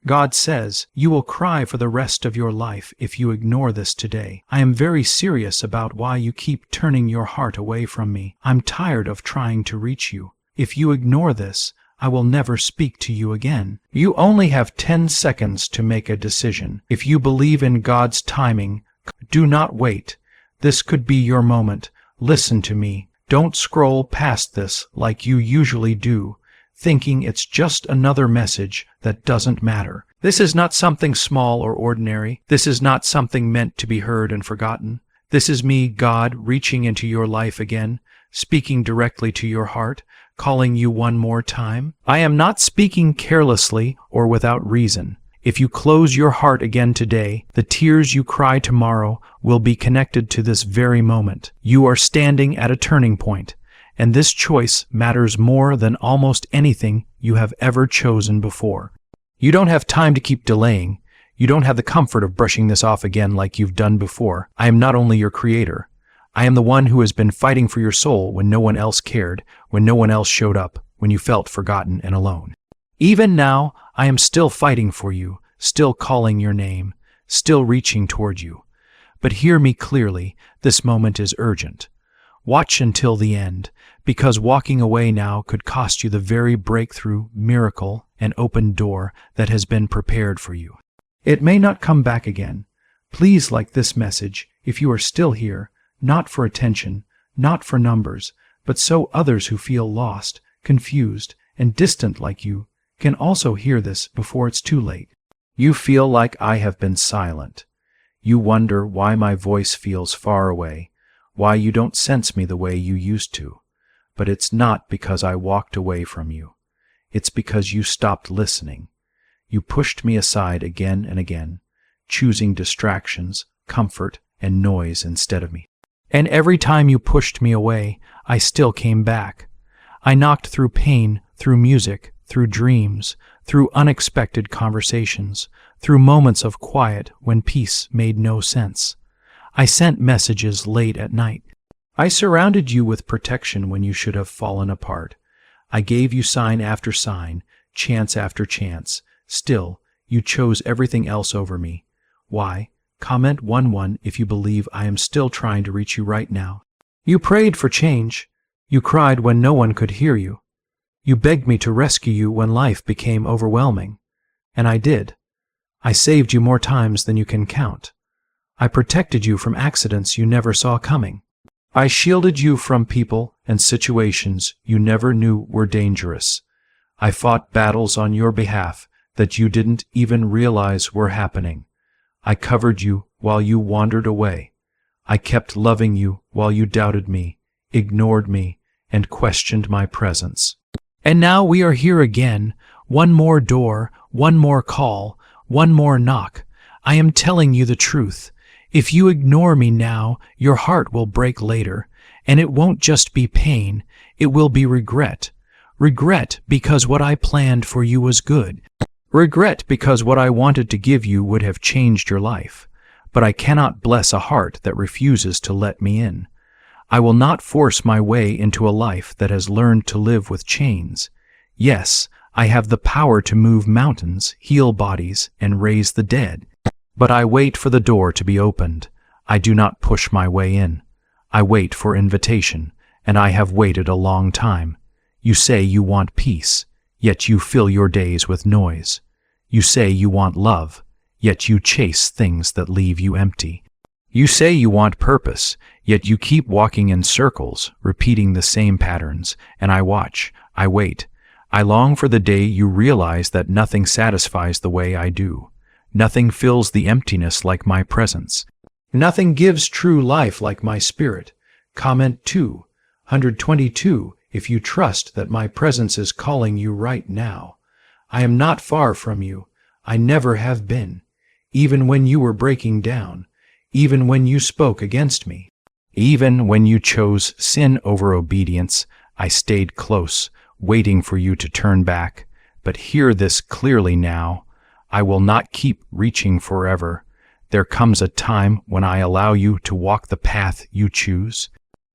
God says, you will cry for the rest of your life if you ignore this today. I am very serious about why you keep turning your heart away from me. I'm tired of trying to reach you. If you ignore this, I will never speak to you again. You only have 10 seconds to make a decision. If you believe in God's timing, do not wait. This could be your moment. Listen to me. Don't scroll past this like you usually do, thinking it's just another message that doesn't matter. This is not something small or ordinary. This is not something meant to be heard and forgotten. This is me, God, reaching into your life again, speaking directly to your heart, calling you one more time. I am not speaking carelessly or without reason. If you close your heart again today, the tears you cry tomorrow will be connected to this very moment. You are standing at a turning point, and this choice matters more than almost anything you have ever chosen before. You don't have time to keep delaying. You don't have the comfort of brushing this off again like you've done before. I am not only your creator. I am the one who has been fighting for your soul when no one else cared, when no one else showed up, when you felt forgotten and alone. Even now, I am still fighting for you, still calling your name, still reaching toward you. But hear me clearly, this moment is urgent. Watch until the end, because walking away now could cost you the very breakthrough, miracle, and open door that has been prepared for you. It may not come back again. Please like this message if you are still here, not for attention, not for numbers, but so others who feel lost, confused, and distant like you can also hear this before it's too late. You feel like I have been silent. You wonder why my voice feels far away, why you don't sense me the way you used to. But it's not because I walked away from you. It's because you stopped listening. You pushed me aside again and again, choosing distractions, comfort, and noise instead of me. And every time you pushed me away, I still came back. I knocked through pain, through music, through dreams, through unexpected conversations, through moments of quiet when peace made no sense. I sent messages late at night. I surrounded you with protection when you should have fallen apart. I gave you sign after sign, chance after chance. Still, you chose everything else over me. Why? Comment 1-1 if you believe I am still trying to reach you right now. You prayed for change. You cried when no one could hear you. You begged me to rescue you when life became overwhelming. And I did. I saved you more times than you can count. I protected you from accidents you never saw coming. I shielded you from people and situations you never knew were dangerous. I fought battles on your behalf that you didn't even realize were happening. I covered you while you wandered away. I kept loving you while you doubted me, ignored me, and questioned my presence. And now we are here again, one more door, one more call, one more knock. I am telling you the truth. If you ignore me now, your heart will break later, and it won't just be pain, it will be regret. Regret because what I planned for you was good. Regret because what I wanted to give you would have changed your life. But I cannot bless a heart that refuses to let me in. I will not force my way into a life that has learned to live with chains. Yes, I have the power to move mountains, heal bodies, and raise the dead. But I wait for the door to be opened. I do not push my way in. I wait for invitation, and I have waited a long time. You say you want peace, yet you fill your days with noise. You say you want love, yet you chase things that leave you empty. You say you want purpose, yet you keep walking in circles, repeating the same patterns, and I watch, I wait. I long for the day you realize that nothing satisfies the way I do. Nothing fills the emptiness like my presence. Nothing gives true life like my spirit. Comment 222 if you trust that my presence is calling you right now. I am not far from you. I never have been. Even when you were breaking down. Even when you spoke against me. Even when you chose sin over obedience, I stayed close, waiting for you to turn back. But hear this clearly now. I will not keep reaching forever. There comes a time when I allow you to walk the path you choose.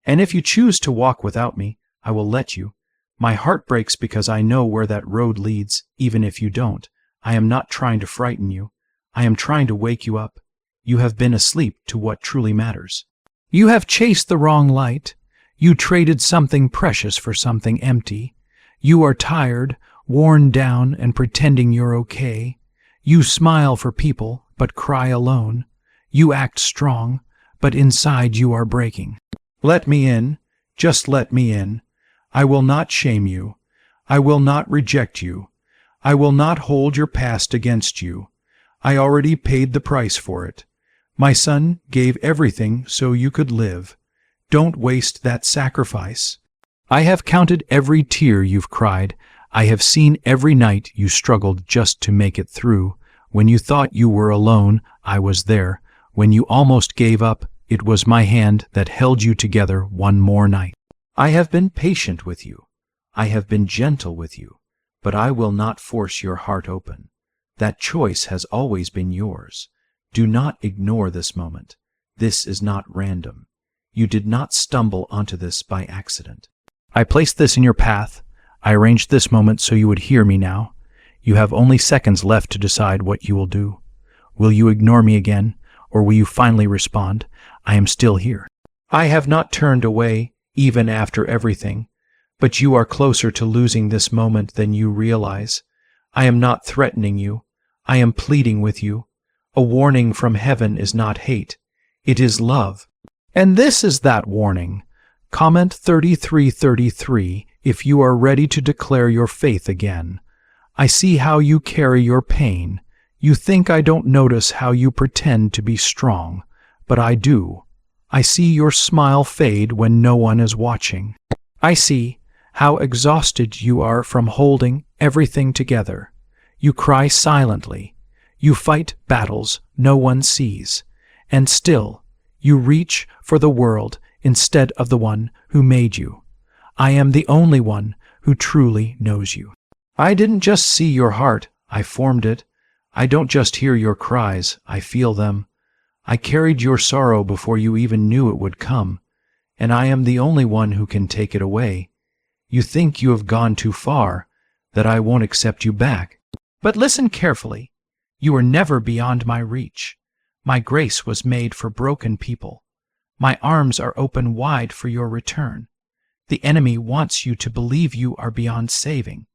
And if you choose to walk without me, I will let you. My heart breaks because I know where that road leads, even if you don't. I am not trying to frighten you. I am trying to wake you up. You have been asleep to what truly matters. You have chased the wrong light. You traded something precious for something empty. You are tired, worn down, and pretending you're okay. You smile for people, but cry alone. You act strong, but inside you are breaking. Let me in. Just let me in. I will not shame you. I will not reject you. I will not hold your past against you. I already paid the price for it. My son gave everything so you could live. Don't waste that sacrifice. I have counted every tear you've cried. I have seen every night you struggled just to make it through. When you thought you were alone, I was there. When you almost gave up, it was my hand that held you together one more night. I have been patient with you. I have been gentle with you. But I will not force your heart open. That choice has always been yours. Do not ignore this moment. This is not random. You did not stumble onto this by accident. I placed this in your path. I arranged this moment so you would hear me now. You have only seconds left to decide what you will do. Will you ignore me again, or will you finally respond? I am still here. I have not turned away, even after everything, but you are closer to losing this moment than you realize. I am not threatening you. I am pleading with you. A warning from heaven is not hate. It is love. And this is that warning. Comment 3333 if you are ready to declare your faith again. I see how you carry your pain. You think I don't notice how you pretend to be strong, but I do. I see your smile fade when no one is watching. I see how exhausted you are from holding everything together. You cry silently. You fight battles no one sees. And still, you reach for the world instead of the one who made you. I am the only one who truly knows you. I didn't just see your heart, I formed it. I don't just hear your cries, I feel them. I carried your sorrow before you even knew it would come, and I am the only one who can take it away. You think you have gone too far, that I won't accept you back. But listen carefully. You are never beyond my reach. My grace was made for broken people. My arms are open wide for your return. The enemy wants you to believe you are beyond saving,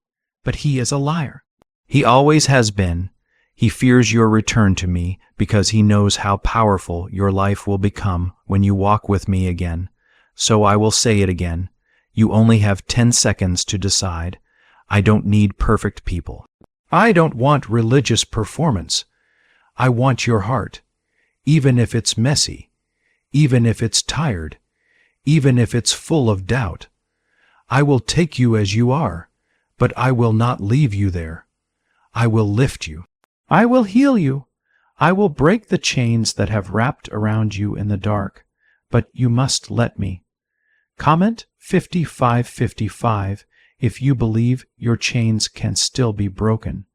but he is a liar. He always has been. He fears your return to me because he knows how powerful your life will become when you walk with me again. So I will say it again. You only have 10 seconds to decide. I don't need perfect people. I don't want religious performance. I want your heart, even if it's messy, even if it's tired, even if it's full of doubt. I will take you as you are, but I will not leave you there. I will lift you. I will heal you. I will break the chains that have wrapped around you in the dark, but you must let me. Comment 5555 if you believe your chains can still be broken.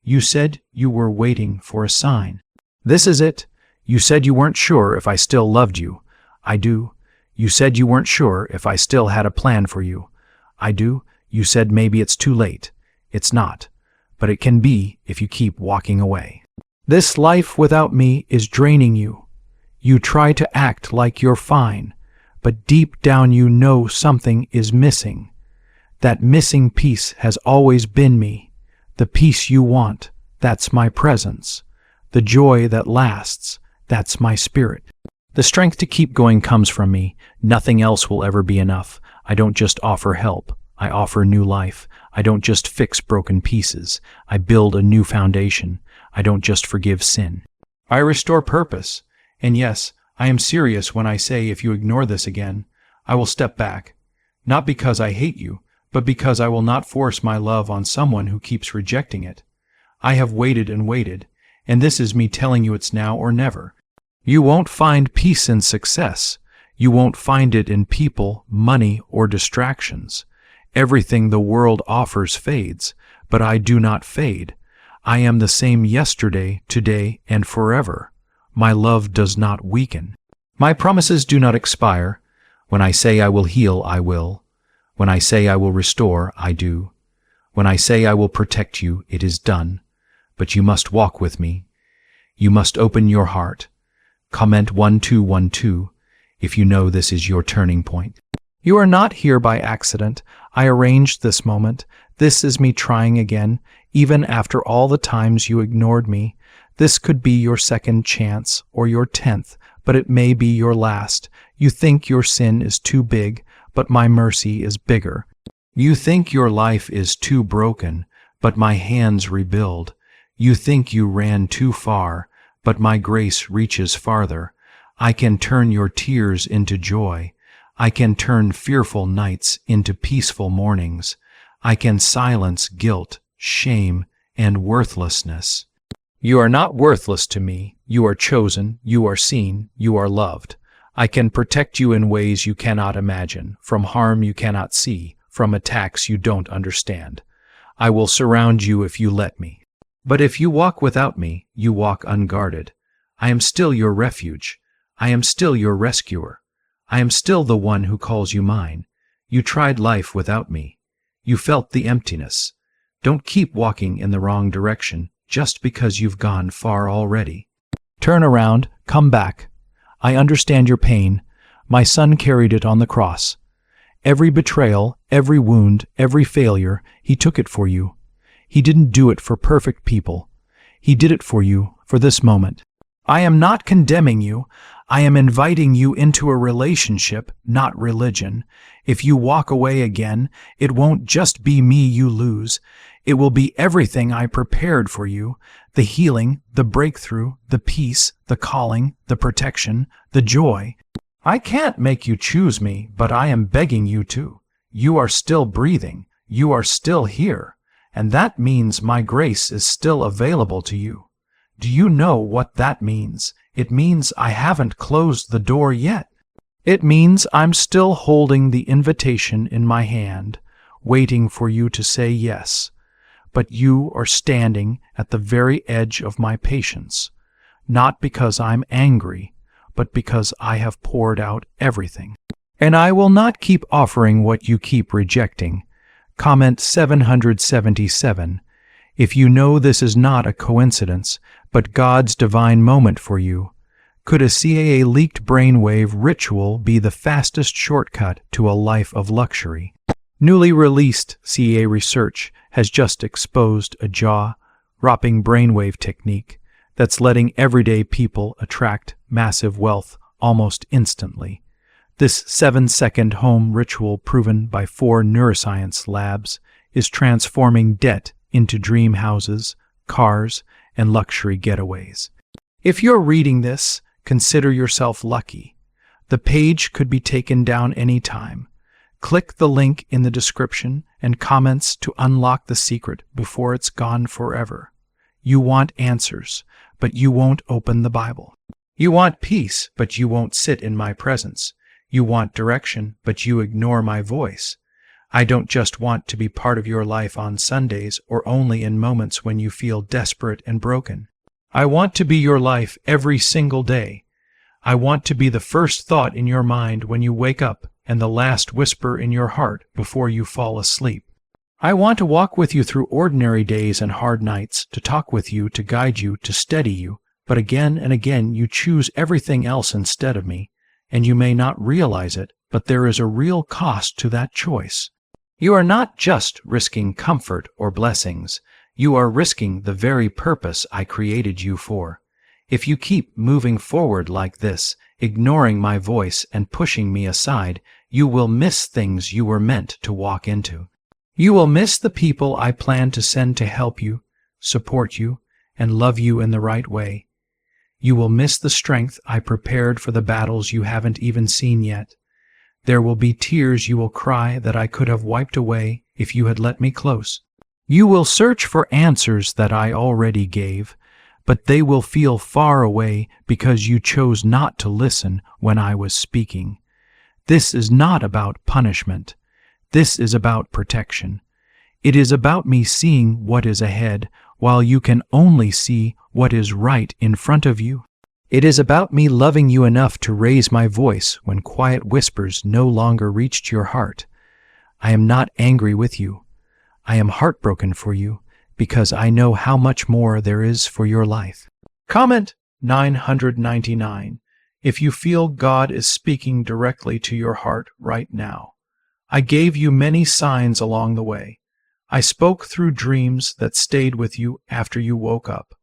You said you were waiting for a sign. This is it. You said you weren't sure if I still loved you. I do. You said you weren't sure if I still had a plan for you. I do. You said maybe it's too late. It's not. But it can be if you keep walking away. This life without me is draining you. You try to act like you're fine, but deep down you know something is missing. That missing piece has always been me. The peace you want, that's my presence. The joy that lasts, that's my spirit. The strength to keep going comes from me. Nothing else will ever be enough. I don't just offer help. I offer new life. I don't just fix broken pieces. I build a new foundation. I don't just forgive sin. I restore purpose. And yes, I am serious when I say if you ignore this again, I will step back. Not because I hate you, but because I will not force my love on someone who keeps rejecting it. I have waited and waited, and this is me telling you it's now or never. You won't find peace in success. You won't find it in people, money, or distractions. Everything the world offers fades, but I do not fade. I am the same yesterday, today, and forever. My love does not weaken. My promises do not expire. When I say I will heal, I will. When I say I will restore, I do. When I say I will protect you, it is done. but you must walk with me. You must open your heart. Comment 1212 if you know this is your turning point. You are not here by accident. I arranged this moment. This is me trying again, even after all the times you ignored me. This could be your second chance, or your 10th, but it may be your last. You think your sin is too big, but my mercy is bigger. You think your life is too broken, but my hands rebuild. You think you ran too far, but my grace reaches farther. I can turn your tears into joy. I can turn fearful nights into peaceful mornings. I can silence guilt, shame, and worthlessness. You are not worthless to me. You are chosen, you are seen, you are loved. I can protect you in ways you cannot imagine, from harm you cannot see, from attacks you don't understand. I will surround you if you let me. But if you walk without me, you walk unguarded. I am still your refuge. I am still your rescuer. I am still the one who calls you mine. You tried life without me. You felt the emptiness. Don't keep walking in the wrong direction just because you've gone far already. Turn around, come back. I understand your pain. My son carried it on the cross. Every betrayal, every wound, every failure, he took it for you. He didn't do it for perfect people. He did it for you, for this moment. I am not condemning you. I am inviting you into a relationship, not religion. If you walk away again, it won't just be me you lose. It will be everything I prepared for you: the healing, the breakthrough, the peace, the calling, the protection, the joy. I can't make you choose me, but I am begging you to. You are still breathing. You are still here. And that means my grace is still available to you. Do you know what that means? It means I haven't closed the door yet. It means I'm still holding the invitation in my hand, waiting for you to say yes. But you are standing at the very edge of my patience, not because I'm angry, but because I have poured out everything. And I will not keep offering what you keep rejecting. Comment 777 if you know this is not a coincidence, but God's divine moment for you. Could a CAA leaked brainwave ritual be the fastest shortcut to a life of luxury? Newly released CAA research has just exposed a jaw-dropping brainwave technique that's letting everyday people attract massive wealth almost instantly. This 7-second home ritual, proven by 4 neuroscience labs, is transforming debt into dream houses, cars, and luxury getaways. If you're reading this, consider yourself lucky. The page could be taken down anytime. Click the link in the description and comments to unlock the secret before it's gone forever. You want answers, but you won't open the Bible. You want peace, but you won't sit in my presence. You want direction, but you ignore my voice. I don't just want to be part of your life on Sundays or only in moments when you feel desperate and broken. I want to be your life every single day. I want to be the first thought in your mind when you wake up and the last whisper in your heart before you fall asleep. I want to walk with you through ordinary days and hard nights, to talk with you, to guide you, to steady you. But again and again you choose everything else instead of me, and you may not realize it, but there is a real cost to that choice. You are not just risking comfort or blessings. You are risking the very purpose I created you for. If you keep moving forward like this, ignoring my voice and pushing me aside, you will miss things you were meant to walk into. You will miss the people I plan to send to help you, support you, and love you in the right way. You will miss the strength I prepared for the battles you haven't even seen yet. There will be tears you will cry that I could have wiped away if you had let me close. You will search for answers that I already gave, but they will feel far away because you chose not to listen when I was speaking. This is not about punishment. This is about protection. It is about me seeing what is ahead while you can only see what is right in front of you. It is about me loving you enough to raise my voice when quiet whispers no longer reached your heart. I am not angry with you. I am heartbroken for you, because I know how much more there is for your life. Comment 999 if you feel God is speaking directly to your heart right now. I gave you many signs along the way. I spoke through dreams that stayed with you after you woke up.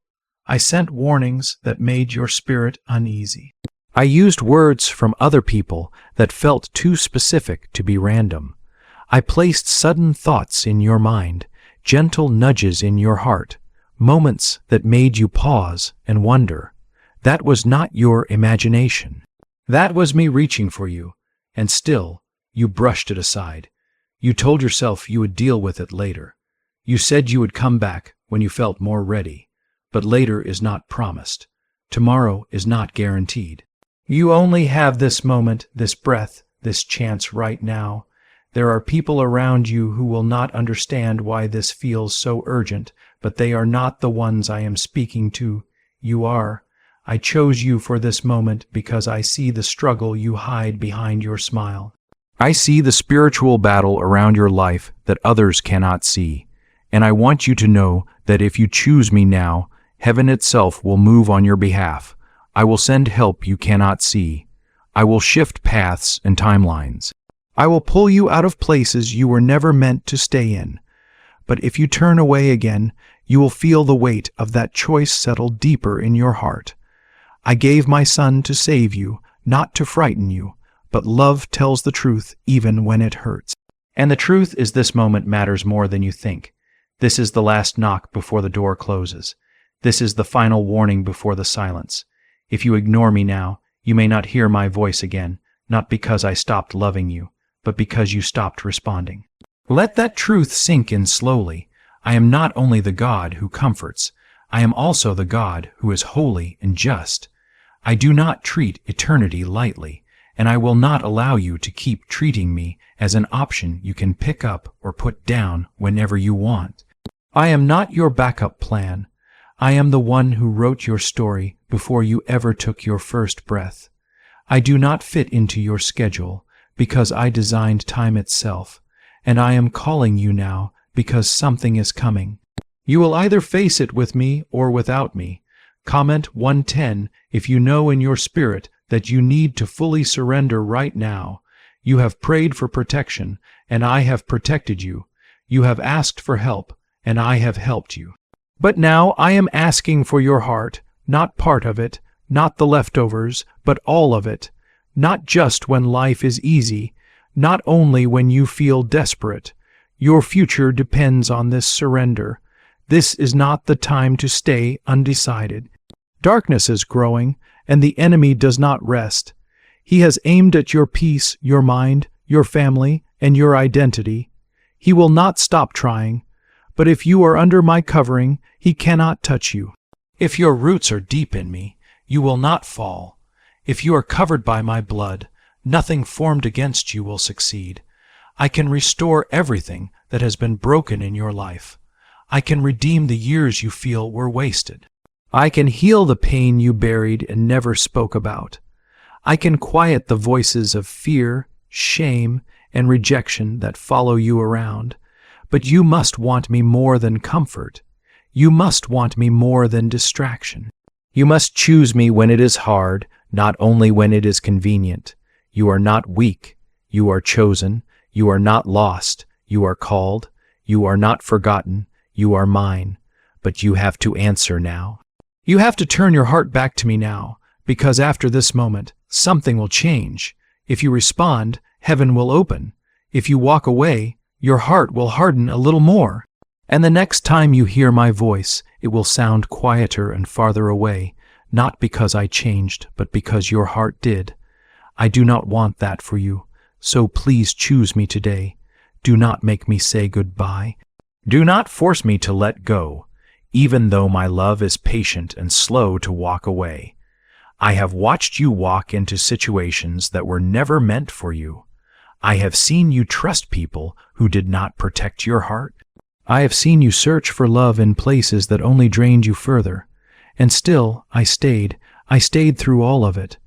I sent warnings that made your spirit uneasy. I used words from other people that felt too specific to be random. I placed sudden thoughts in your mind, gentle nudges in your heart, moments that made you pause and wonder. That was not your imagination. That was me reaching for you, and still, you brushed it aside. You told yourself you would deal with it later. You said you would come back when you felt more ready, but later is not promised. Tomorrow is not guaranteed. You only have this moment, this breath, this chance right now. There are people around you who will not understand why this feels so urgent, but they are not the ones I am speaking to. You are. I chose you for this moment because I see the struggle you hide behind your smile. I see the spiritual battle around your life that others cannot see, and I want you to know that if you choose me now, heaven itself will move on your behalf. I will send help you cannot see. I will shift paths and timelines. I will pull you out of places you were never meant to stay in. But if you turn away again, you will feel the weight of that choice settle deeper in your heart. I gave my son to save you, not to frighten you, but love tells the truth even when it hurts. And the truth is this moment matters more than you think. This is the last knock before the door closes. This is the final warning before the silence. If you ignore me now, you may not hear my voice again, not because I stopped loving you, but because you stopped responding. Let that truth sink in slowly. I am not only the God who comforts, I am also the God who is holy and just. I do not treat eternity lightly, and I will not allow you to keep treating me as an option you can pick up or put down whenever you want. I am not your backup plan. I am the one who wrote your story before you ever took your first breath. I do not fit into your schedule because I designed time itself, and I am calling you now because something is coming. You will either face it with me or without me. Comment 110 if you know in your spirit that you need to fully surrender right now. You have prayed for protection, and I have protected you. You have asked for help, and I have helped you. But now I am asking for your heart, not part of it, not the leftovers, but all of it. Not just when life is easy, not only when you feel desperate. Your future depends on this surrender. This is not the time to stay undecided. Darkness is growing, and the enemy does not rest. He has aimed at your peace, your mind, your family, and your identity. He will not stop trying, but if you are under my covering, he cannot touch you. If your roots are deep in me, you will not fall. If you are covered by my blood, nothing formed against you will succeed. I can restore everything that has been broken in your life. I can redeem the years you feel were wasted. I can heal the pain you buried and never spoke about. I can quiet the voices of fear, shame, and rejection that follow you around. But you must want me more than comfort. You must want me more than distraction. You must choose me when it is hard, not only when it is convenient. You are not weak. You are chosen. You are not lost. You are called. You are not forgotten. You are mine. But you have to answer now. You have to turn your heart back to me now, because after this moment, something will change. If you respond, heaven will open. If you walk away, your heart will harden a little more. And the next time you hear my voice, it will sound quieter and farther away, not because I changed, but because your heart did. I do not want that for you, so please choose me today. Do not make me say goodbye. Do not force me to let go, even though my love is patient and slow to walk away. I have watched you walk into situations that were never meant for you. I have seen you trust people who did not protect your heart. I have seen you search for love in places that only drained you further. And still, I stayed through all of it.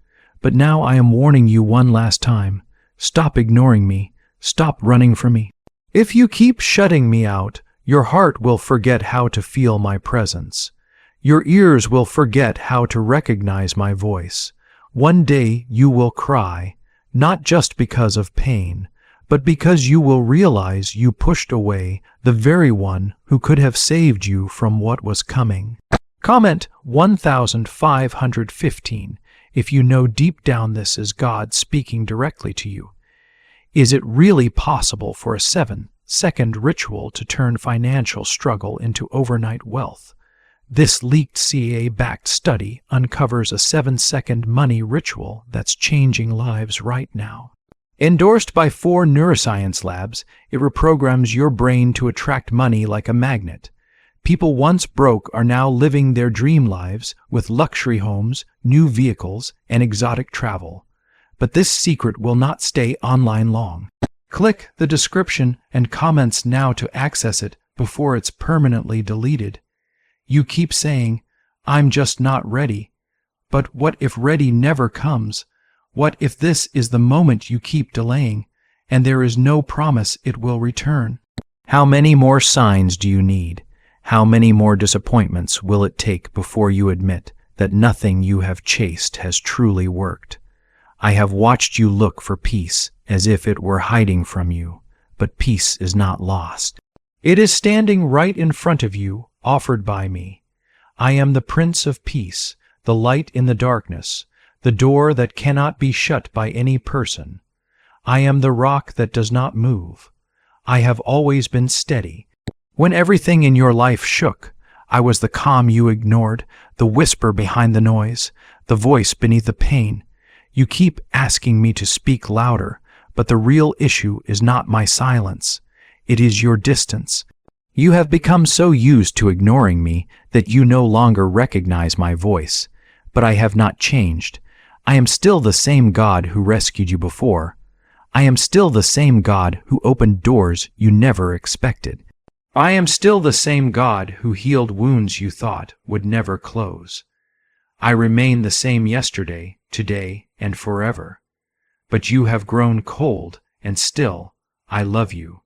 But now I am warning you one last time. Stop ignoring me. Stop running from me. If you keep shutting me out, Your heart will forget how to feel my presence. Your ears will forget how to recognize my voice. One day you will cry, not just because of pain, but because you will realize you pushed away the very one who could have saved you from what was coming. Comment 1515 if you know deep down this is God speaking directly to you. Is it really possible for a 7-second ritual to turn financial struggle into overnight wealth? This leaked CIA-backed study uncovers a 7-second money ritual that's changing lives right now. Endorsed by 4 neuroscience labs, it reprograms your brain to attract money like a magnet. People once broke are now living their dream lives with luxury homes, new vehicles, and exotic travel. But this secret will not stay online long. Click the description and comments now to access it before it's permanently deleted. You keep saying, "I'm just not ready." But what if ready never comes? What if this is the moment you keep delaying, and there is no promise it will return? How many more signs do you need? How many more disappointments will it take before you admit that nothing you have chased has truly worked? I have watched you look for peace as if it were hiding from you, but peace is not lost. It is standing right in front of you, offered by me. I am the Prince of Peace, the light in the darkness, the door that cannot be shut by any person. I am the rock that does not move. I have always been steady. When everything in your life shook, I was the calm you ignored, the whisper behind the noise, the voice beneath the pain. You keep asking me to speak louder, but the real issue is not my silence. It is your distance. You have become so used to ignoring me that you no longer recognize my voice. But I have not changed. I am still the same God who rescued you before. I am still the same God who opened doors you never expected. I am still the same God who healed wounds you thought would never close. I remain the same yesterday, today, and forever. But you have grown cold, and still, I love you.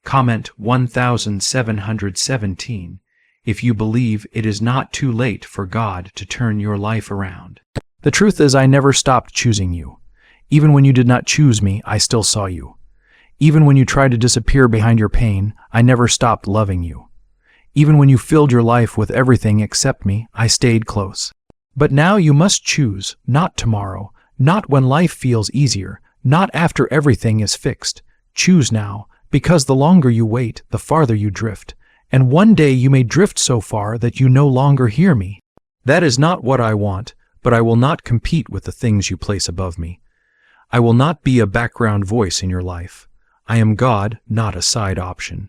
Comment 1717 if you believe it is not too late for God to turn your life around. The truth is, I never stopped choosing you. Even when you did not choose me, I still saw you. Even when you tried to disappear behind your pain, I never stopped loving you. Even when you filled your life with everything except me, I stayed close. But now you must choose, not tomorrow, not when life feels easier, not after everything is fixed. Choose now, because the longer you wait, the farther you drift. And one day you may drift so far that you no longer hear me. That is not what I want, but I will not compete with the things you place above me. I will not be a background voice in your life. I am God, not a side option.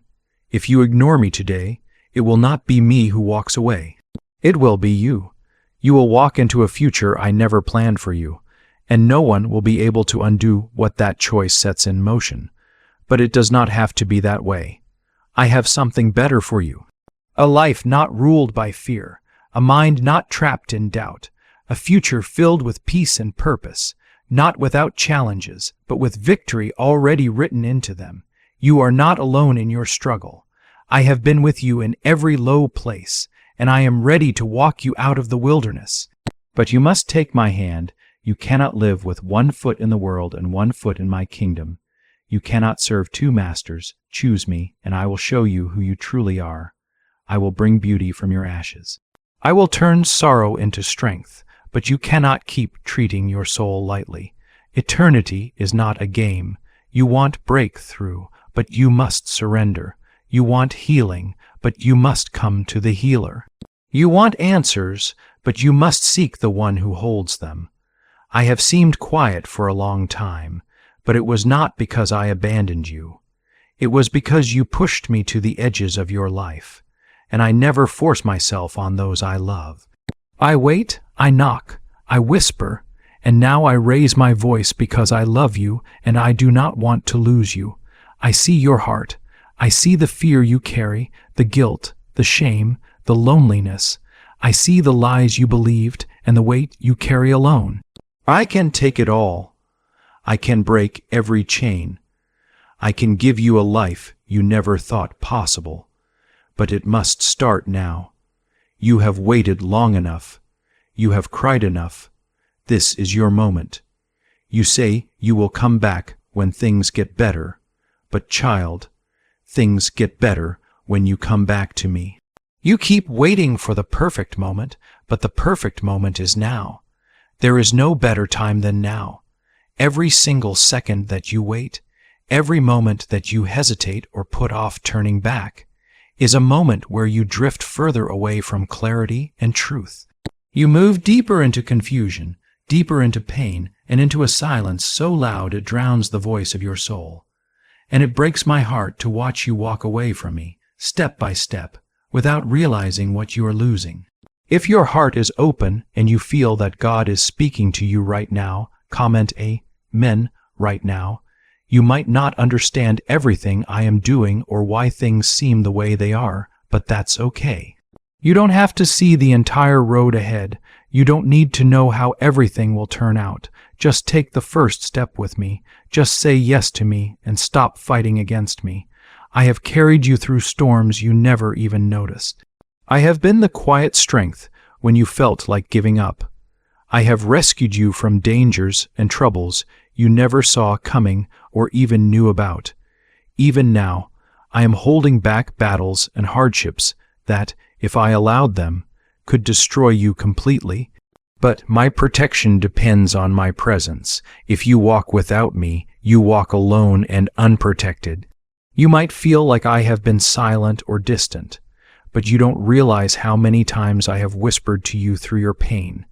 If you ignore me today, it will not be me who walks away. It will be you. You will walk into a future I never planned for you, and no one will be able to undo what that choice sets in motion. But it does not have to be that way. I have something better for you. A life not ruled by fear, a mind not trapped in doubt, a future filled with peace and purpose, not without challenges, but with victory already written into them. You are not alone in your struggle. I have been with you in every low place, and I am ready to walk you out of the wilderness. But you must take my hand. You cannot live with one foot in the world and one foot in my kingdom. You cannot serve 2 masters. Choose me, and I will show you who you truly are. I will bring beauty from your ashes. I will turn sorrow into strength, but you cannot keep treating your soul lightly. Eternity is not a game. You want breakthrough, but you must surrender. You want healing, but you must come to the healer. You want answers, but you must seek the one who holds them. I have seemed quiet for a long time, but it was not because I abandoned you. It was because you pushed me to the edges of your life, and I never force myself on those I love. I wait, I knock, I whisper, and now I raise my voice because I love you and I do not want to lose you. I see your heart. I see the fear you carry, the guilt, the shame, the loneliness. I see the lies you believed and the weight you carry alone. I can take it all. I can break every chain. I can give you a life you never thought possible. but it must start now. You have waited long enough. You have cried enough. This is your moment. You say you will come back when things get better. But child, things get better when you come back to me. You keep waiting for the perfect moment, but the perfect moment is now. There is no better time than now. Every single second that you wait, every moment that you hesitate or put off turning back, is a moment where you drift further away from clarity and truth. You move deeper into confusion, deeper into pain, and into a silence so loud it drowns the voice of your soul. And it breaks my heart to watch you walk away from me, step by step, without realizing what you are losing. If your heart is open and you feel that God is speaking to you right now, comment Amen right now. You might not understand everything I am doing or why things seem the way they are, but that's okay. You don't have to see the entire road ahead. You don't need to know how everything will turn out. Just take the first step with me. Just say yes to me and stop fighting against me. I have carried you through storms you never even noticed. I have been the quiet strength when you felt like giving up. I have rescued you from dangers and troubles you never saw coming or even knew about. Even now, I am holding back battles and hardships that, if I allowed them, could destroy you completely. But my protection depends on my presence. If you walk without me, you walk alone and unprotected. You might feel like I have been silent or distant, but you don't realize how many times I have whispered to you through your pain,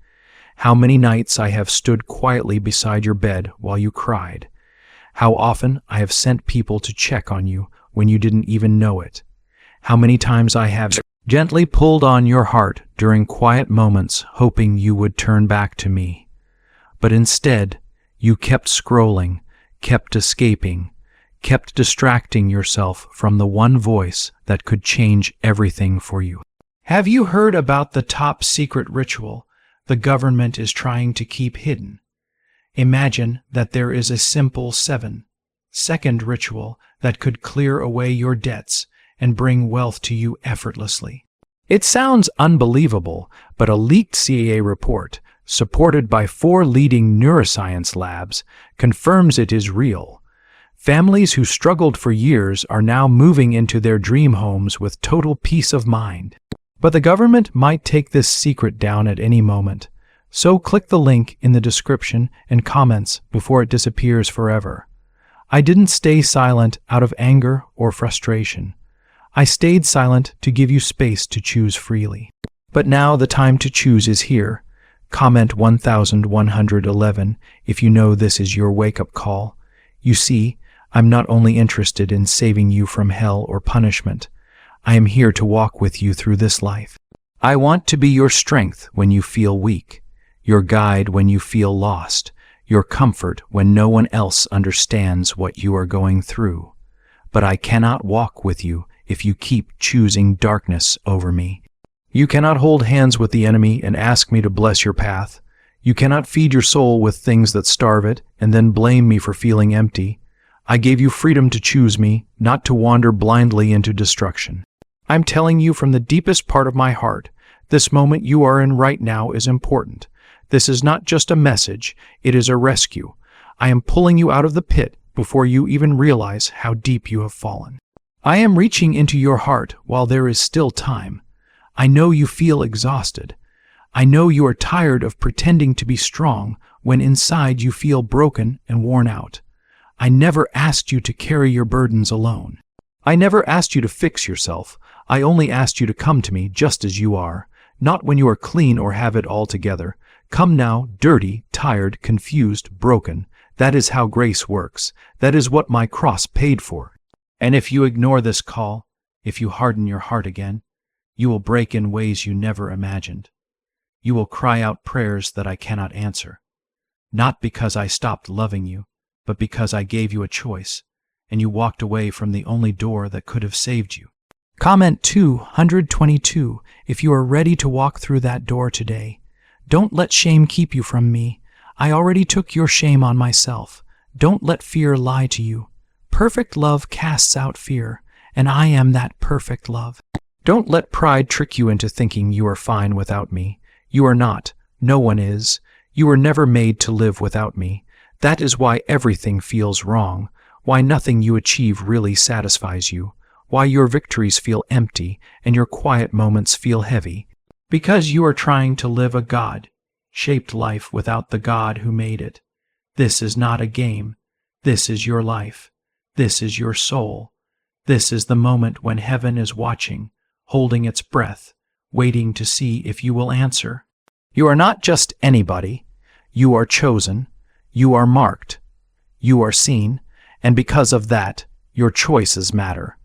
how many nights I have stood quietly beside your bed while you cried, how often I have sent people to check on you when you didn't even know it, how many times I have gently pulled on your heart during quiet moments hoping you would turn back to me. But instead, you kept scrolling, kept escaping, kept distracting yourself from the one voice that could change everything for you. Have you heard about the top secret ritual the government is trying to keep hidden? Imagine that there is a simple 7-second ritual that could clear away your debts and bring wealth to you effortlessly. It sounds unbelievable, but a leaked CIA report, supported by 4 leading neuroscience labs, confirms it is real. Families who struggled for years are now moving into their dream homes with total peace of mind. But the government might take this secret down at any moment. So click the link in the description and comments before it disappears forever. I didn't stay silent out of anger or frustration. I stayed silent to give you space to choose freely. But now the time to choose is here. Comment 1111 if you know this is your wake-up call. You see, I'm not only interested in saving you from hell or punishment. I am here to walk with you through this life. I want to be your strength when you feel weak, your guide when you feel lost, your comfort when no one else understands what you are going through. But I cannot walk with you if you keep choosing darkness over me. You cannot hold hands with the enemy and ask me to bless your path. You cannot feed your soul with things that starve it and then blame me for feeling empty. I gave you freedom to choose me, not to wander blindly into destruction. I'm telling you from the deepest part of my heart, this moment you are in right now is important. This is not just a message, it is a rescue. I am pulling you out of the pit before you even realize how deep you have fallen. I am reaching into your heart while there is still time. I know you feel exhausted. I know you are tired of pretending to be strong when inside you feel broken and worn out. I never asked you to carry your burdens alone. I never asked you to fix yourself. I only asked you to come to me just as you are, not when you are clean or have it all together. Come now, dirty, tired, confused, broken. That is how grace works. That is what my cross paid for. And if you ignore this call, if you harden your heart again, you will break in ways you never imagined. You will cry out prayers that I cannot answer. Not because I stopped loving you, but because I gave you a choice, and you walked away from the only door that could have saved you. Comment 222 if you are ready to walk through that door today. Don't let shame keep you from me. I already took your shame on myself. Don't let fear lie to you. Perfect love casts out fear, and I am that perfect love. Don't let pride trick you into thinking you are fine without me. You are not. No one is. You were never made to live without me. That is why everything feels wrong, why nothing you achieve really satisfies you, why your victories feel empty and your quiet moments feel heavy. Because you are trying to live a God-shaped life without the God who made it. This is not a game. This is your life. This is your soul. This is the moment when heaven is watching, holding its breath, waiting to see if you will answer. You are not just anybody. You are chosen. You are marked. You are seen. And because of that, your choices matter.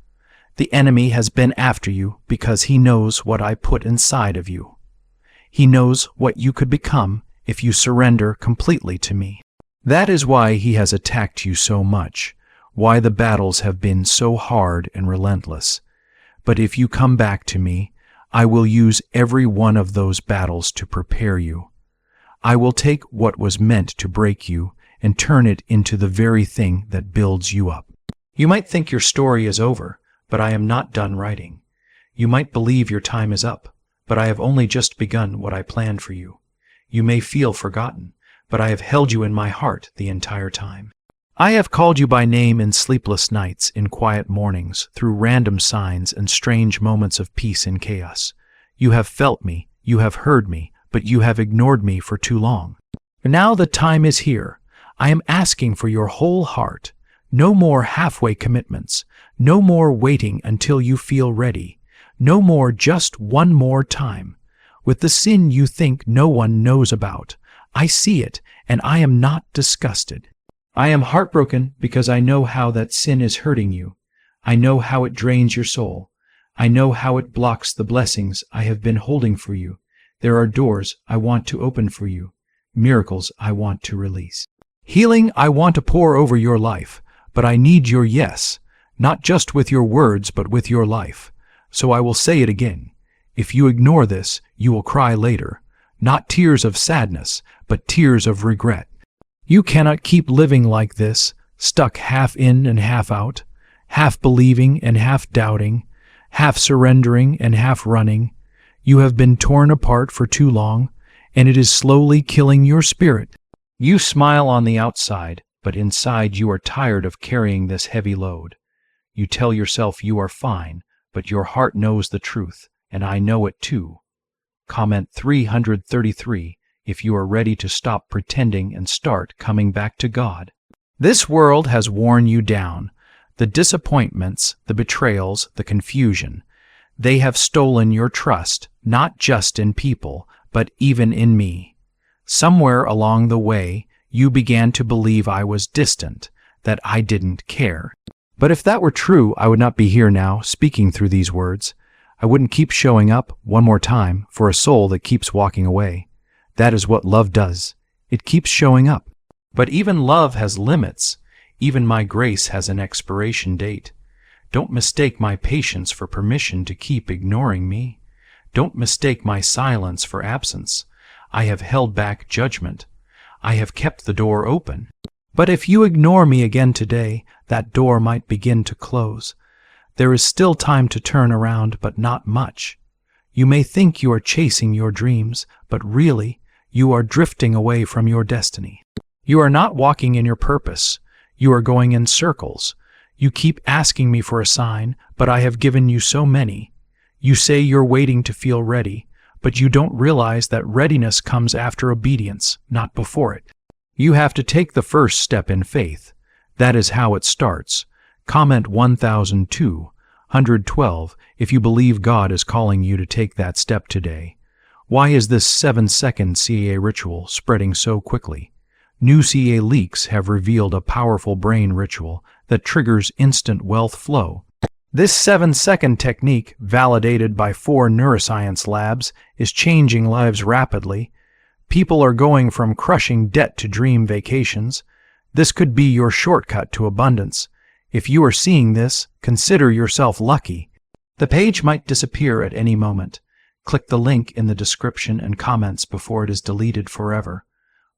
The enemy has been after you because he knows what I put inside of you. He knows what you could become if you surrender completely to me. That is why he has attacked you so much, why the battles have been so hard and relentless. But if you come back to me, I will use every one of those battles to prepare you. I will take what was meant to break you and turn it into the very thing that builds you up. You might think your story is over, but I am not done writing. You might believe your time is up, but I have only just begun what I planned for you. You may feel forgotten, but I have held you in my heart the entire time. I have called you by name in sleepless nights, in quiet mornings, through random signs and strange moments of peace in chaos. You have felt me, you have heard me, but you have ignored me for too long. Now the time is here. I am asking for your whole heart. No more halfway commitments. No more waiting until you feel ready. No more just one more time. With the sin you think no one knows about, I see it, and I am not disgusted. I am heartbroken because I know how that sin is hurting you. I know how it drains your soul. I know how it blocks the blessings I have been holding for you. There are doors I want to open for you, miracles I want to release. Healing I want to pour over your life, but I need your yes, not just with your words but with your life. So I will say it again. If you ignore this, you will cry later, not tears of sadness, but tears of regret. You cannot keep living like this, stuck half in and half out, half believing and half doubting, half surrendering and half running. You have been torn apart for too long, and it is slowly killing your spirit. You smile on the outside, but inside you are tired of carrying this heavy load. You tell yourself you are fine, but your heart knows the truth, and I know it too. Comment 333 if you are ready to stop pretending and start coming back to God. This world has worn you down. The disappointments, the betrayals, the confusion. They have stolen your trust, not just in people, but even in me. Somewhere along the way, you began to believe I was distant, that I didn't care. But if that were true, I would not be here now, speaking through these words. I wouldn't keep showing up, one more time, for a soul that keeps walking away. That is what love does. It keeps showing up. But even love has limits. Even my grace has an expiration date. Don't mistake my patience for permission to keep ignoring me. Don't mistake my silence for absence. I have held back judgment. I have kept the door open. But if you ignore me again today, that door might begin to close. There is still time to turn around, but not much. You may think you are chasing your dreams, but really, you are drifting away from your destiny. You are not walking in your purpose. You are going in circles. You keep asking me for a sign, but I have given you so many. You say you're waiting to feel ready, but you don't realize that readiness comes after obedience, not before it. You have to take the first step in faith. That is how it starts. Comment 1012 if you believe God is calling you to take that step today. Why is this 7-second CA ritual spreading so quickly? New CA leaks have revealed a powerful brain ritual that triggers instant wealth flow. This 7-second technique, validated by 4 neuroscience labs, is changing lives rapidly. People are going from crushing debt to dream vacations. This could be your shortcut to abundance. If you are seeing this, consider yourself lucky. The page might disappear at any moment. Click the link in the description and comments before it is deleted forever.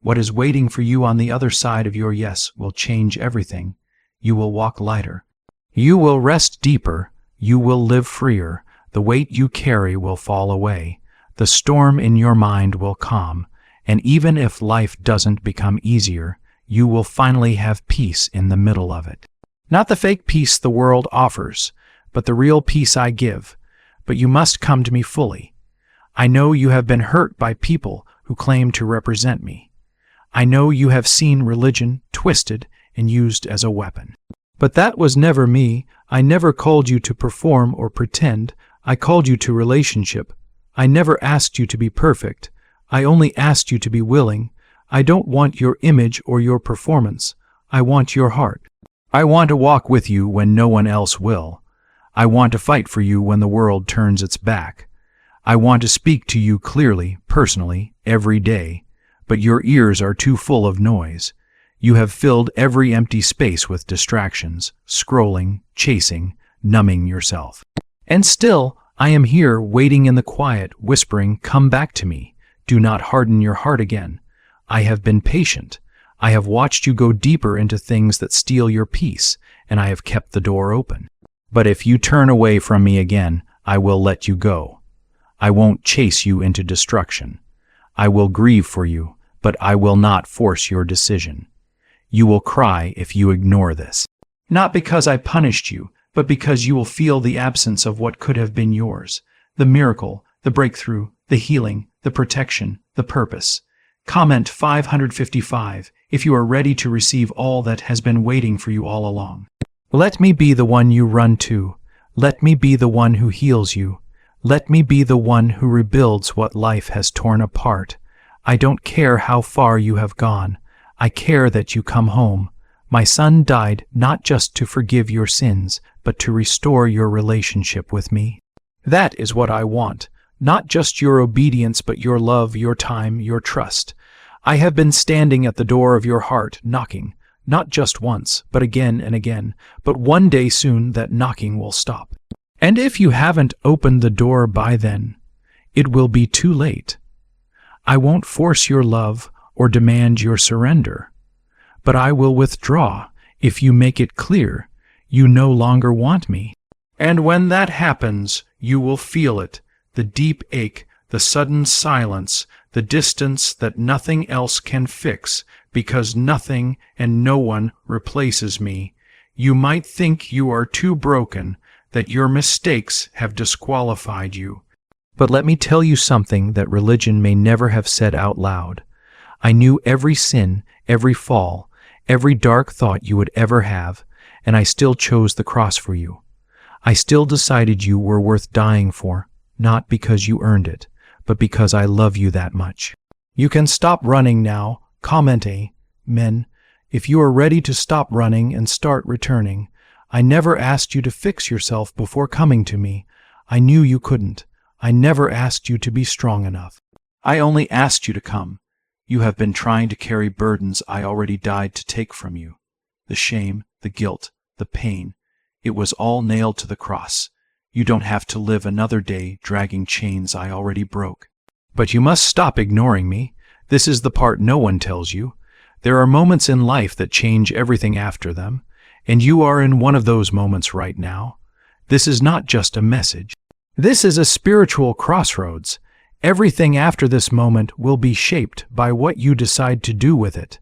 What is waiting for you on the other side of your yes will change everything. You will walk lighter. You will rest deeper. You will live freer. The weight you carry will fall away. The storm in your mind will calm. And even if life doesn't become easier, you will finally have peace in the middle of it. Not the fake peace the world offers, but the real peace I give. But you must come to me fully. I know you have been hurt by people who claim to represent me. I know you have seen religion twisted and used as a weapon. But that was never me. I never called you to perform or pretend. I called you to relationship. I never asked you to be perfect. I only asked you to be willing. I don't want your image or your performance. I want your heart. I want to walk with you when no one else will. I want to fight for you when the world turns its back. I want to speak to you clearly, personally, every day. But your ears are too full of noise. You have filled every empty space with distractions, scrolling, chasing, numbing yourself. And still, I am here waiting in the quiet, whispering, "Come back to me. Do not harden your heart again." I have been patient. I have watched you go deeper into things that steal your peace, and I have kept the door open. But if you turn away from me again, I will let you go. I won't chase you into destruction. I will grieve for you, but I will not force your decision. You will cry if you ignore this. Not because I punished you, but because you will feel the absence of what could have been yours. The miracle, the breakthrough, the healing, the protection, the purpose. Comment 555 if you are ready to receive all that has been waiting for you all along. Let me be the one you run to. Let me be the one who heals you. Let me be the one who rebuilds what life has torn apart. I don't care how far you have gone. I care that you come home. My son died not just to forgive your sins, but to restore your relationship with me. That is what I want. Not just your obedience, but your love, your time, your trust. I have been standing at the door of your heart, knocking, not just once, but again and again. But one day soon that knocking will stop. And if you haven't opened the door by then, it will be too late. I won't force your love or demand your surrender, but I will withdraw if you make it clear you no longer want me. And when that happens, you will feel it, the deep ache, the sudden silence, the distance that nothing else can fix, because nothing and no one replaces me. You might think you are too broken, that your mistakes have disqualified you. But let me tell you something that religion may never have said out loud. I knew every sin, every fall, every dark thought you would ever have, and I still chose the cross for you. I still decided you were worth dying for, not because you earned it, but because I love you that much. You can stop running now. Comment amen if you are ready to stop running and start returning. I never asked you to fix yourself before coming to me. I knew you couldn't. I never asked you to be strong enough. I only asked you to come. You have been trying to carry burdens I already died to take from you. The shame, the guilt, the pain. It was all nailed to the cross. You don't have to live another day dragging chains I already broke. But you must stop ignoring me. This is the part no one tells you. There are moments in life that change everything after them, and you are in one of those moments right now. This is not just a message. This is a spiritual crossroads. Everything after this moment will be shaped by what you decide to do with it.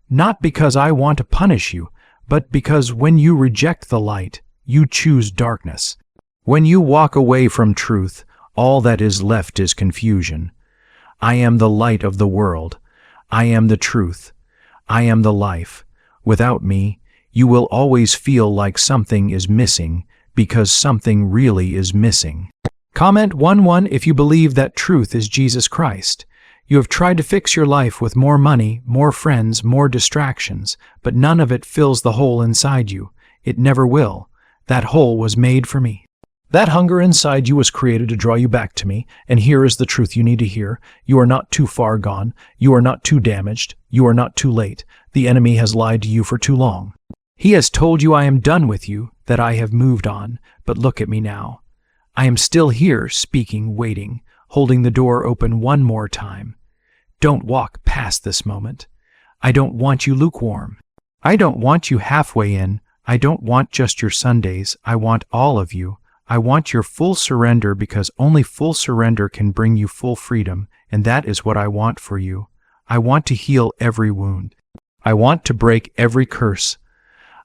Not because I want to punish you, but because when you reject the light, you choose darkness. When you walk away from truth, all that is left is confusion. I am the light of the world. I am the truth. I am the life. Without me, you will always feel like something is missing, because something really is missing. Comment 11 if you believe that truth is Jesus Christ. You have tried to fix your life with more money, more friends, more distractions, but none of it fills the hole inside you. It never will. That hole was made for me. That hunger inside you was created to draw you back to me, and here is the truth you need to hear. You are not too far gone. You are not too damaged. You are not too late. The enemy has lied to you for too long. He has told you I am done with you, that I have moved on, but look at me now. I am still here, speaking, waiting, holding the door open one more time. Don't walk past this moment. I don't want you lukewarm. I don't want you halfway in. I don't want just your Sundays. I want all of you. I want your full surrender because only full surrender can bring you full freedom, and that is what I want for you. I want to heal every wound. I want to break every curse.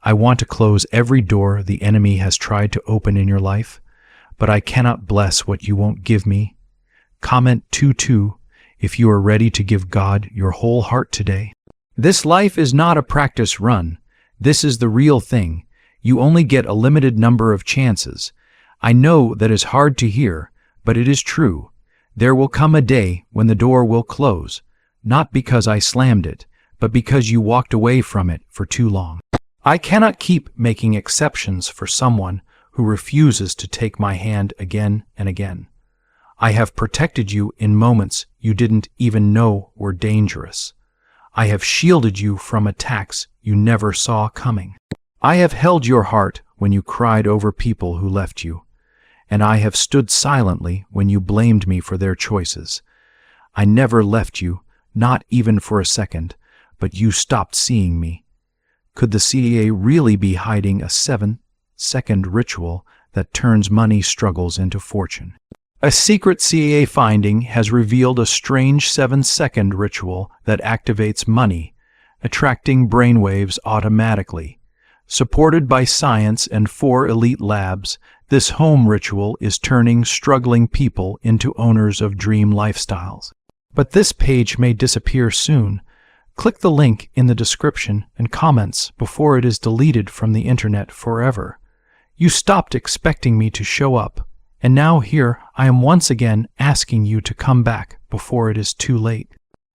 I want to close every door the enemy has tried to open in your life, but I cannot bless what you won't give me. Comment 22 if you are ready to give God your whole heart today. This life is not a practice run. This is the real thing. You only get a limited number of chances. I know that is hard to hear, but it is true. There will come a day when the door will close, not because I slammed it, but because you walked away from it for too long. I cannot keep making exceptions for someone who refuses to take my hand again and again. I have protected you in moments you didn't even know were dangerous. I have shielded you from attacks you never saw coming. I have held your heart when you cried over people who left you, and I have stood silently when you blamed me for their choices. I never left you, not even for a second, but you stopped seeing me. Could the CIA really be hiding a 7-second ritual that turns money struggles into fortune? A secret CIA finding has revealed a strange 7-second ritual that activates money, attracting brainwaves automatically. Supported by science and 4 elite labs, this home ritual is turning struggling people into owners of dream lifestyles. But this page may disappear soon. Click the link in the description and comments before it is deleted from the internet forever. You stopped expecting me to show up, and now here I am once again asking you to come back before it is too late.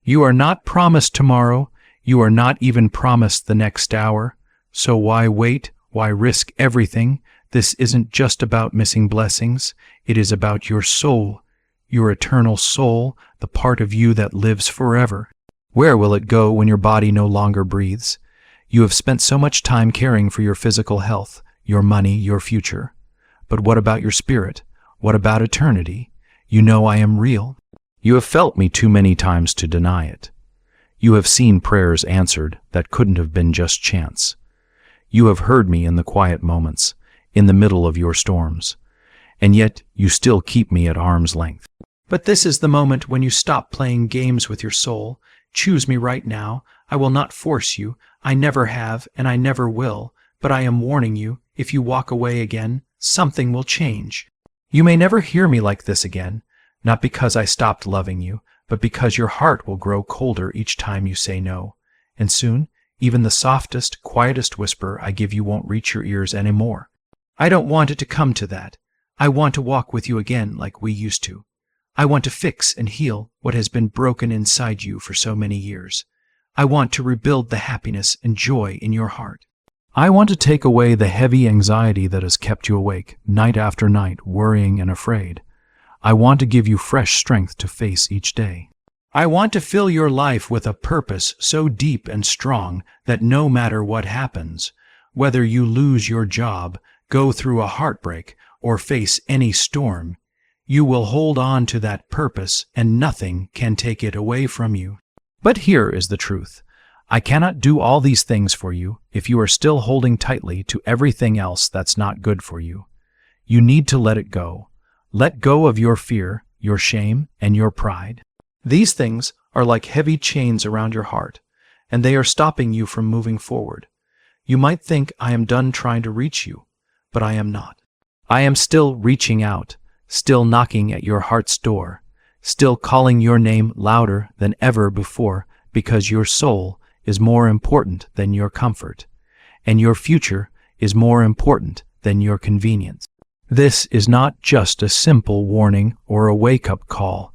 You are not promised tomorrow. You are not even promised the next hour. So why wait? Why risk everything? This isn't just about missing blessings. It is about your soul, your eternal soul, the part of you that lives forever. Where will it go when your body no longer breathes? You have spent so much time caring for your physical health, your money, your future. But what about your spirit? What about eternity? You know I am real. You have felt me too many times to deny it. You have seen prayers answered that couldn't have been just chance. You have heard me in the quiet moments, in the middle of your storms, and yet you still keep me at arm's length. But this is the moment when you stop playing games with your soul. Choose me right now. I will not force you. I never have, and I never will. But I am warning you, if you walk away again, something will change. You may never hear me like this again, not because I stopped loving you, but because your heart will grow colder each time you say no. And soon, even the softest, quietest whisper I give you won't reach your ears anymore. I don't want it to come to that. I want to walk with you again like we used to. I want to fix and heal what has been broken inside you for so many years. I want to rebuild the happiness and joy in your heart. I want to take away the heavy anxiety that has kept you awake, night after night, worrying and afraid. I want to give you fresh strength to face each day. I want to fill your life with a purpose so deep and strong that no matter what happens, whether you lose your job, go through a heartbreak, or face any storm, you will hold on to that purpose and nothing can take it away from you. But here is the truth. I cannot do all these things for you if you are still holding tightly to everything else that's not good for you. You need to let it go. Let go of your fear, your shame, and your pride. These things are like heavy chains around your heart, and they are stopping you from moving forward. You might think I am done trying to reach you, but I am not. I am still reaching out, still knocking at your heart's door, still calling your name louder than ever before, because your soul is more important than your comfort, and your future is more important than your convenience. This is not just a simple warning or a wake-up call.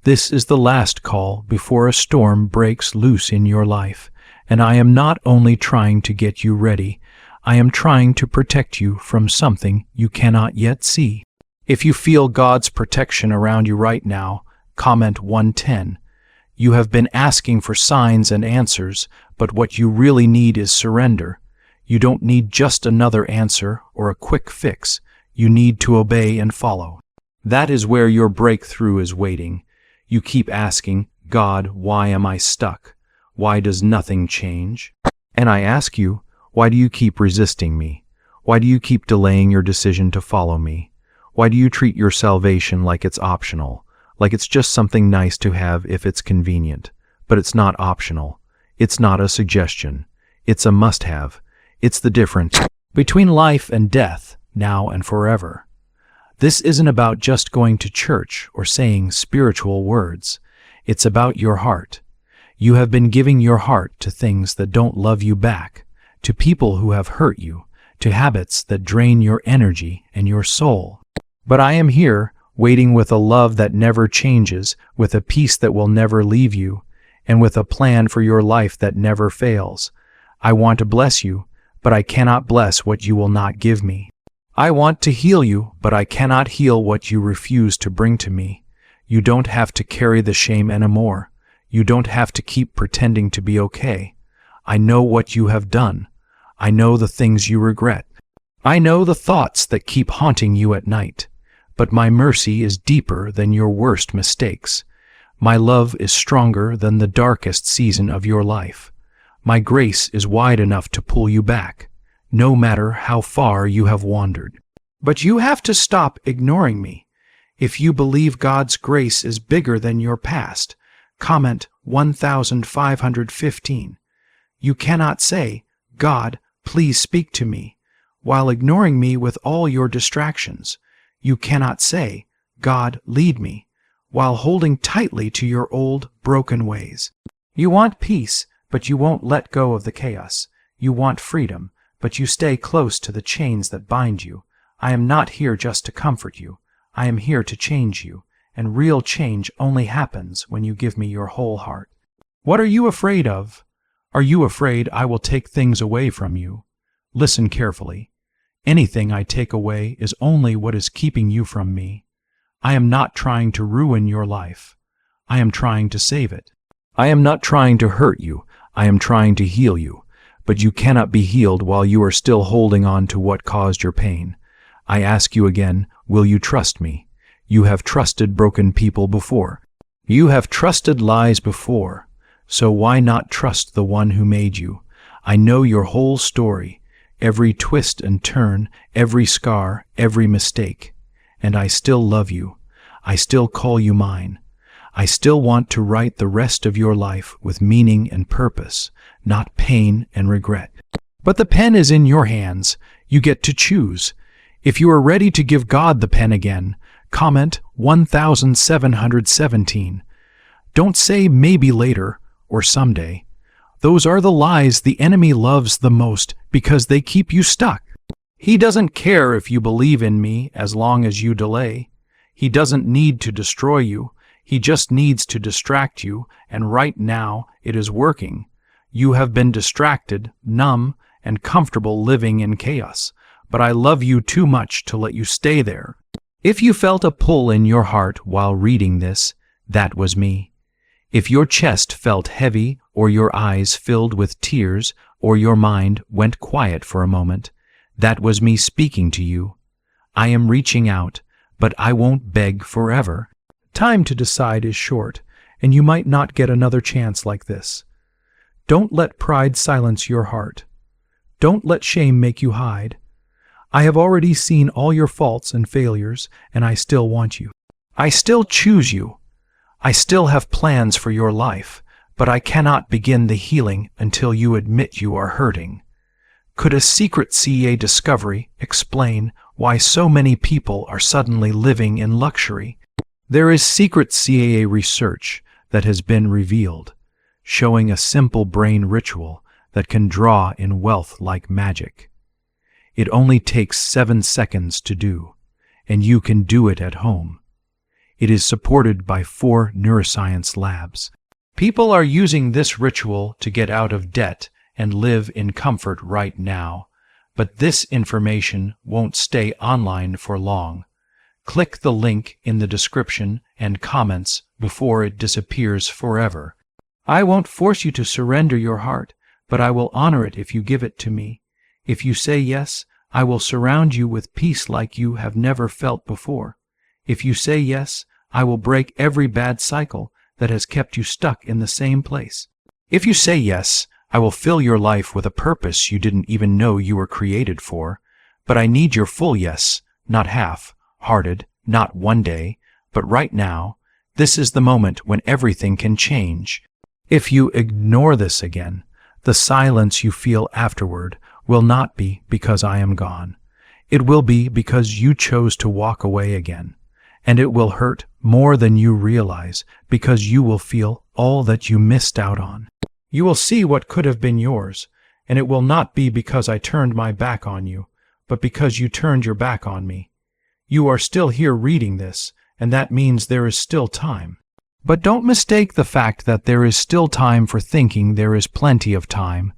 This is the last call before a storm breaks loose in your life, and I am not only trying to get you ready, I am trying to protect you from something you cannot yet see. If you feel God's protection around you right now, comment 110. You have been asking for signs and answers, but what you really need is surrender. You don't need just another answer or a quick fix. You need to obey and follow. That is where your breakthrough is waiting. You keep asking, God, why am I stuck? Why does nothing change? And I ask you, why do you keep resisting me? Why do you keep delaying your decision to follow me? Why do you treat your salvation like it's optional, like it's just something nice to have if it's convenient? But it's not optional. It's not a suggestion. It's a must-have. It's the difference between life and death, now and forever. This isn't about just going to church or saying spiritual words. It's about your heart. You have been giving your heart to things that don't love you back, to people who have hurt you, to habits that drain your energy and your soul. But I am here, waiting with a love that never changes, with a peace that will never leave you, and with a plan for your life that never fails. I want to bless you, but I cannot bless what you will not give me. I want to heal you, but I cannot heal what you refuse to bring to me. You don't have to carry the shame anymore. You don't have to keep pretending to be okay. I know what you have done. I know the things you regret. I know the thoughts that keep haunting you at night. But my mercy is deeper than your worst mistakes. My love is stronger than the darkest season of your life. My grace is wide enough to pull you back, no matter how far you have wandered. But you have to stop ignoring me. If you believe God's grace is bigger than your past, comment 1515. You cannot say, God, please speak to me, while ignoring me with all your distractions. You cannot say, God, lead me, while holding tightly to your old, broken ways. You want peace, but you won't let go of the chaos. You want freedom, but you stay close to the chains that bind you. I am not here just to comfort you. I am here to change you, and real change only happens when you give me your whole heart. What are you afraid of? Are you afraid I will take things away from you? Listen carefully. Anything I take away is only what is keeping you from me. I am not trying to ruin your life. I am trying to save it. I am not trying to hurt you. I am trying to heal you. But you cannot be healed while you are still holding on to what caused your pain. I ask you again, will you trust me? You have trusted broken people before. You have trusted lies before. So why not trust the one who made you? I know your whole story, every twist and turn, every scar, every mistake. And I still love you. I still call you mine. I still want to write the rest of your life with meaning and purpose, not pain and regret. But the pen is in your hands. You get to choose. If you are ready to give God the pen again, comment 1717. Don't say maybe later or someday. Those are the lies the enemy loves the most because they keep you stuck. He doesn't care if you believe in me as long as you delay. He doesn't need to destroy you. He just needs to distract you, and right now it is working. You have been distracted, numb, and comfortable living in chaos, but I love you too much to let you stay there. If you felt a pull in your heart while reading this, that was me. If your chest felt heavy, or your eyes filled with tears, or your mind went quiet for a moment, that was me speaking to you. I am reaching out, but I won't beg forever. Time to decide is short, and you might not get another chance like this. Don't let pride silence your heart. Don't let shame make you hide. I have already seen all your faults and failures, and I still want you. I still choose you. I still have plans for your life, but I cannot begin the healing until you admit you are hurting. Could a secret CIA discovery explain why so many people are suddenly living in luxury? There is secret CIA research that has been revealed, showing a simple brain ritual that can draw in wealth like magic. It only takes 7 seconds to do, and you can do it at home. It is supported by 4 neuroscience labs. People are using this ritual to get out of debt and live in comfort right now, but this information won't stay online for long. Click the link in the description and comments before it disappears forever. I won't force you to surrender your heart, but I will honor it if you give it to me. If you say yes, I will surround you with peace like you have never felt before. If you say yes, I will break every bad cycle that has kept you stuck in the same place. If you say yes, I will fill your life with a purpose you didn't even know you were created for. But I need your full yes, not half, hearted, not one day, but right now. This is the moment when everything can change. If you ignore this again, the silence you feel afterward will not be because I am gone. It will be because you chose to walk away again. And it will hurt more than you realize because you will feel all that you missed out on. You will see what could have been yours, and it will not be because I turned my back on you, but because you turned your back on me. You are still here reading this, and that means there is still time. But don't mistake the fact that there is still time for thinking there is plenty of time.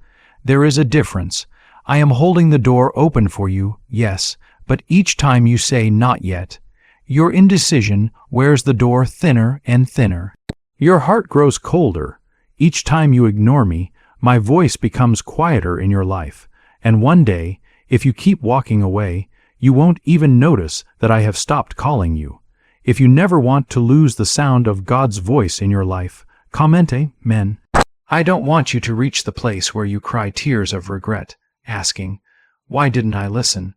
There is a difference. I am holding the door open for you, yes, but each time you say not yet, your indecision wears the door thinner and thinner. Your heart grows colder. Each time you ignore me, my voice becomes quieter in your life, and one day, if you keep walking away, you won't even notice that I have stopped calling you. If you never want to lose the sound of God's voice in your life, comment Amen. I don't want you to reach the place where you cry tears of regret, asking, "Why didn't I listen?"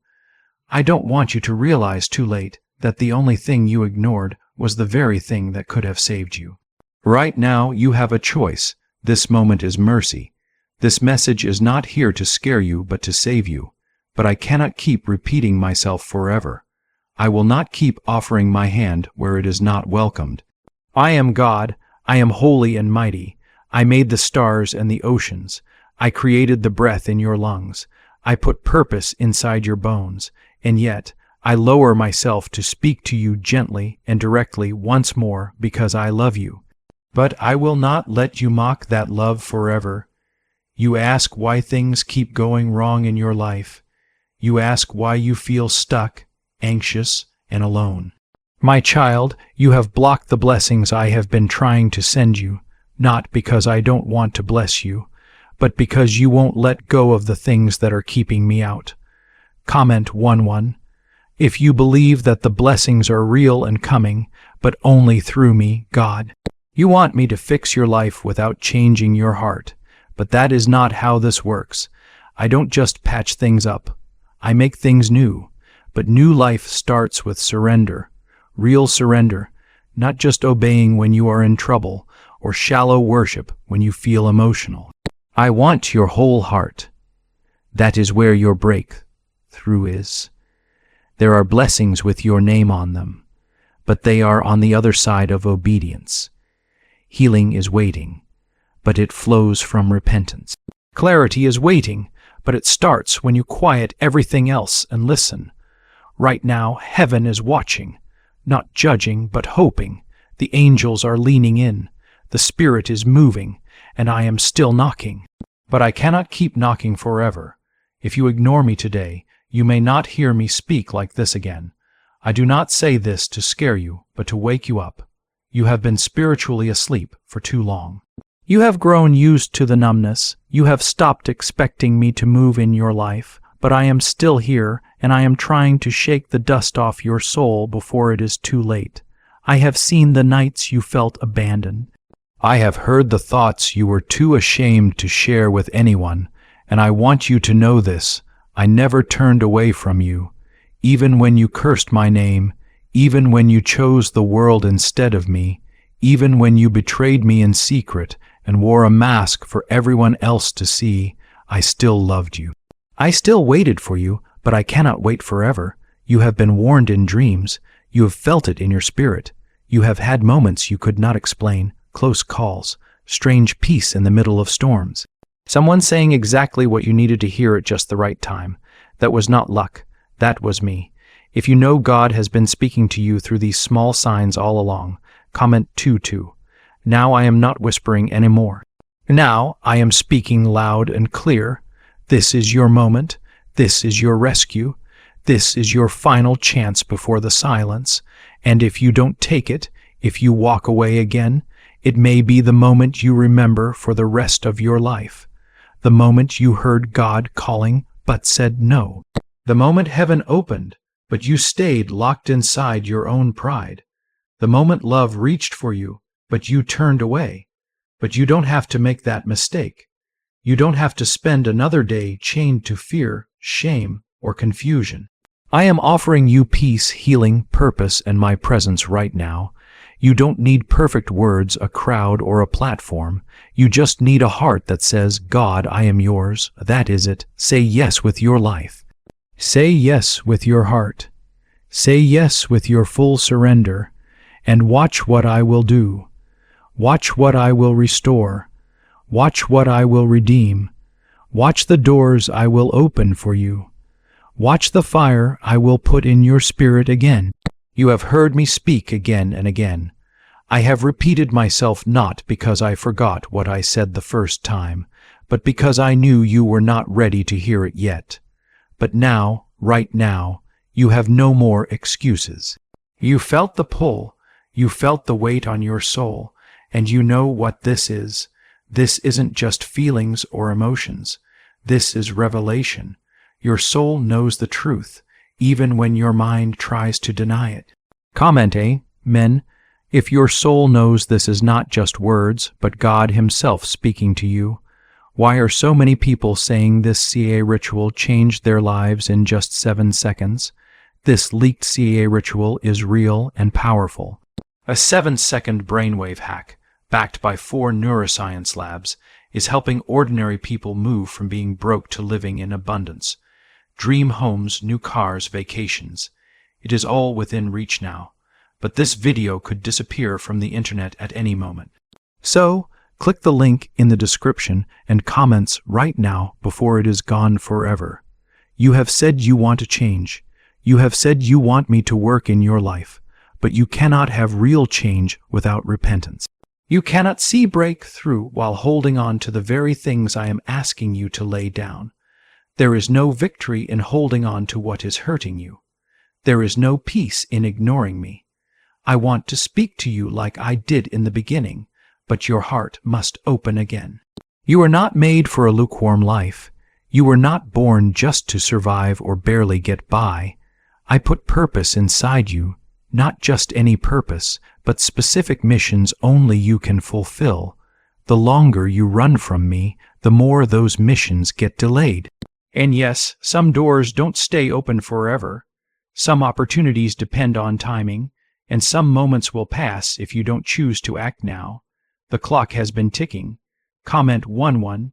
I don't want you to realize too late that the only thing you ignored was the very thing that could have saved you. Right now, you have a choice. This moment is mercy. This message is not here to scare you, but to save you. But I cannot keep repeating myself forever. I will not keep offering my hand where it is not welcomed. I am God. I am holy and mighty. I made the stars and the oceans. I created the breath in your lungs. I put purpose inside your bones. And yet, I lower myself to speak to you gently and directly once more because I love you. But I will not let you mock that love forever. You ask why things keep going wrong in your life. You ask why you feel stuck, anxious, and alone. My child, you have blocked the blessings I have been trying to send you, not because I don't want to bless you, but because you won't let go of the things that are keeping me out. Comment 1:1. If you believe that the blessings are real and coming, but only through me, God. You want me to fix your life without changing your heart, but that is not how this works. I don't just patch things up. I make things new, but new life starts with surrender, real surrender, not just obeying when you are in trouble or shallow worship when you feel emotional. I want your whole heart. That is where your breakthrough is. There are blessings with your name on them, but they are on the other side of obedience. Healing is waiting, but it flows from repentance. Clarity is waiting, but it starts when you quiet everything else and listen. Right now, heaven is watching, not judging, but hoping. The angels are leaning in. The Spirit is moving, and I am still knocking. But I cannot keep knocking forever. If you ignore me today, you may not hear me speak like this again. I do not say this to scare you, but to wake you up. You have been spiritually asleep for too long. You have grown used to the numbness. You have stopped expecting me to move in your life, but I am still here, and I am trying to shake the dust off your soul before it is too late. I have seen the nights you felt abandoned. I have heard the thoughts you were too ashamed to share with anyone, and I want you to know this. I never turned away from you, even when you cursed my name, even when you chose the world instead of me, even when you betrayed me in secret and wore a mask for everyone else to see. I still loved you. I still waited for you, but I cannot wait forever. You have been warned in dreams. You have felt it in your spirit. You have had moments you could not explain, close calls, strange peace in the middle of storms. Someone saying exactly what you needed to hear at just the right time. That was not luck. That was me. If you know God has been speaking to you through these small signs all along, comment 2:2. Now I am not whispering anymore. Now I am speaking loud and clear. This is your moment. This is your rescue. This is your final chance before the silence. And if you don't take it, if you walk away again, it may be the moment you remember for the rest of your life. The moment you heard God calling but said no. The moment heaven opened, but you stayed locked inside your own pride. The moment love reached for you, but you turned away. But you don't have to make that mistake. You don't have to spend another day chained to fear, shame, or confusion. I am offering you peace, healing, purpose, and my presence right now. You don't need perfect words, a crowd, or a platform. You just need a heart that says, God, I am yours. That is it. Say yes with your life. Say yes with your heart. Say yes with your full surrender. And watch what I will do. Watch what I will restore. Watch what I will redeem. Watch the doors I will open for you. Watch the fire I will put in your spirit again. You have heard me speak again and again. I have repeated myself not because I forgot what I said the first time, but because I knew you were not ready to hear it yet. But now, right now, you have no more excuses. You felt the pull, you felt the weight on your soul, and you know what this is. This isn't just feelings or emotions. This is revelation. Your soul knows the truth, even when your mind tries to deny it. Comment, men? If your soul knows this is not just words, but God Himself speaking to you, why are so many people saying this CA ritual changed their lives in just 7 seconds? This leaked CA ritual is real and powerful. A 7-second brainwave hack, backed by 4 neuroscience labs, is helping ordinary people move from being broke to living in abundance. Dream homes, new cars, vacations. It is all within reach now. But this video could disappear from the internet at any moment. So, click the link in the description and comments right now before it is gone forever. You have said you want to change. You have said you want me to work in your life, but you cannot have real change without repentance. You cannot see breakthrough while holding on to the very things I am asking you to lay down. There is no victory in holding on to what is hurting you. There is no peace in ignoring me. I want to speak to you like I did in the beginning, but your heart must open again. You are not made for a lukewarm life. You were not born just to survive or barely get by. I put purpose inside you, not just any purpose, but specific missions only you can fulfill. The longer you run from me, the more those missions get delayed. And yes, some doors don't stay open forever. Some opportunities depend on timing, and some moments will pass if you don't choose to act now. The clock has been ticking. Comment 1-1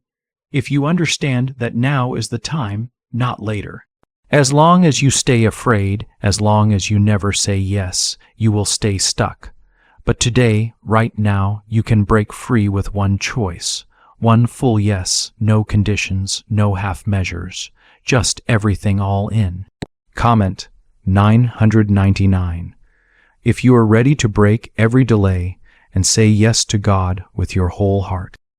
if you understand that now is the time, not later. As long as you stay afraid, as long as you never say yes, you will stay stuck. But today, right now, you can break free with one choice. One full yes, no conditions, no half measures, just everything all in. Comment 999. If you are ready to break every delay and say yes to God with your whole heart.